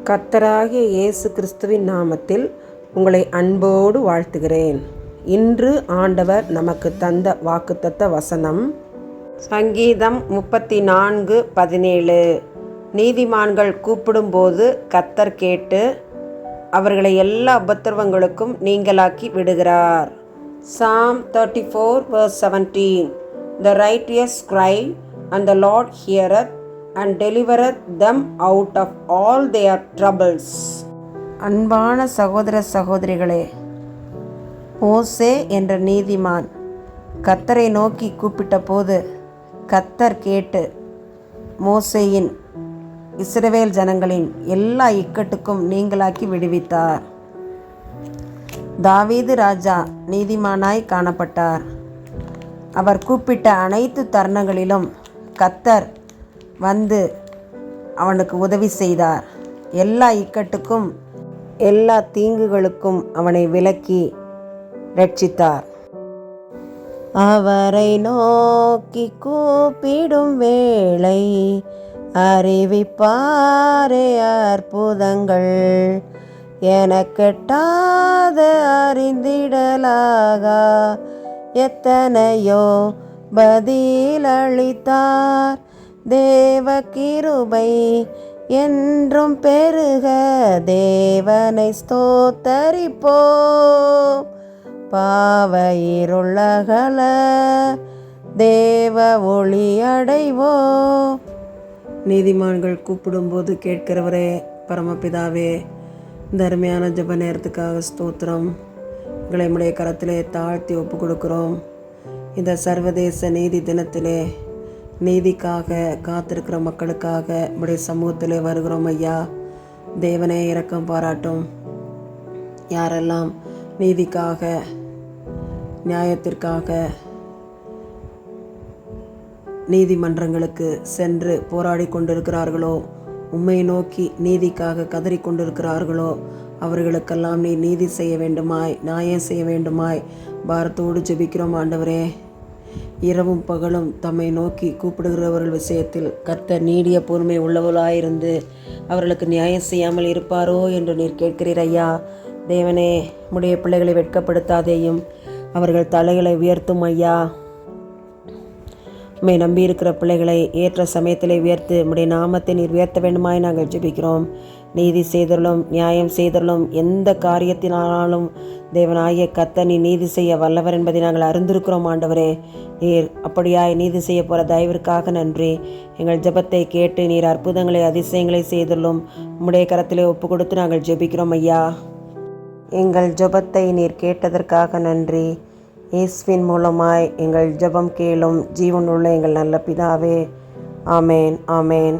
கர்த்தராகிய இயேசு கிறிஸ்துவின் நாமத்தில் உங்களை அன்போடு வாழ்த்துகிறேன். இன்று ஆண்டவர் நமக்கு தந்த வாக்குத்தத்த வசனம் சங்கீதம் 34:17. நீதிமான்கள் கூப்பிடும்போது கர்த்தர் கேட்டு அவர்களை எல்லா உபத்திரவங்களுக்கும் நீங்களாக்கி விடுகிறார். Psalm 34:17. The righteous cry, and the Lord heareth and delivereth them out of all their troubles. அன்பான சகோதர சகோதரிகளே, மோசே என்ற நீதிமான் கர்த்தரை நோக்கி கூப்பிட்ட போது கர்த்தர் கேட்டு மோசேயின் இஸ்ரவேல் ஜனங்களின் எல்லா இக்கட்டுக்கும் நீங்களாக்கி விடுவித்தார். தாவீது ராஜா நீதிமானாய் காணப்பட்டார். அவர் கூப்பிட்ட அனைத்து தருணங்களிலும் கர்த்தர் வந்து அவனுக்கு உதவி செய்தார். எல்லா இக்கட்டுக்கும் எல்லா தீங்குகளுக்கும் அவனை விலக்கி ரட்சித்தார். அவரை நோக்கி கூப்பிடும் வேளை அறிவிப்பாரே அற்புதங்கள், எனக்கெட்டாத அறிந்திடலாகா எத்தனையோ பதிலளித்தார். தேவ கிருபை என்றும் பெருக தேவனை ஸ்தோத்தரிப்போம். பாவ இருளகல தேவ ஒளி அடைவோம். நீதிமான்கள் கூப்பிடும்போது கேட்கிறவரே பரமபிதாவே, இந்த அருமையான ஜெப நேரத்துக்காக ஸ்தோத்திரம். எங்களை உடைய கரத்திலே தாழ்த்தி ஒப்பு கொடுக்கிறோம். இந்த சர்வதேச நீதி தினத்திலே நீதிக்காக காத்திருக்கிற மக்களுக்காக உடைய சமூகத்திலே வருகிறோம் ஐயா. தேவனே இரக்கம் பாராட்டும். யாரெல்லாம் நீதிக்காக நியாயத்திற்காக நீதிமன்றங்களுக்கு சென்று போராடி கொண்டிருக்கிறார்களோ, உம்மை நோக்கி நீதிக்காக கதறி கொண்டிருக்கிறார்களோ, அவர்களுக்கெல்லாம் நீ நீதி செய்ய வேண்டுமாய், நியாயம் செய்ய வேண்டுமாய் பாரத்தோடு ஜெபிக்கிறோம் ஆண்டவரே. இரவும் பகலும் தம்மை நோக்கி கூப்பிடுகிறவர்கள் விஷயத்தில் கர்த்தர் நீடிய பொறுமை உள்ளவர்களாயிருந்து அவர்களுக்கு நியாயம் செய்யாமல் இருப்பாரோ என்று நீர் கேட்கிறீர் ஐயா. தேவனே, உடைய பிள்ளைகளை வெட்கப்படுத்தாதேயும், அவர்கள் தலைகளை உயர்த்தும் ஐயா. உம்மை நம்பியிருக்கிற பிள்ளைகளை ஏற்ற சமயத்திலே உயர்த்து உம்முடைய நாமத்தை நீர் உயர்த்த வேண்டுமாய் நாங்கள் ஜெபிக்கிறோம். நீதி செய்தலும் நியாயம் செய்தலும் எந்த காரியத்தினாலும் தேவனாகிய கர்த்தர் நீ நீதி செய்ய வல்லவர் என்பதை நாங்கள் அறிந்திருக்கிறோம் ஆண்டவரே. நீர் அப்படியாய் நீதி செய்ய போகிற தயவிற்காக நன்றி. எங்கள் ஜெபத்தை கேட்டு நீர் அற்புதங்களை அதிசயங்களை செய்தலும் உம்முடைய கரத்திலே ஒப்பு கொடுத்து நாங்கள் ஜெபிக்கிறோம் ஐயா. எங்கள் ஜெபத்தை நீர் கேட்டதற்காக நன்றி. இயேசுவின் மூலமாய் எங்கள் ஜெபம் கேளும் ஜீவனுள்ள எங்கள் நல்ல பிதாவே. ஆமேன், ஆமேன்.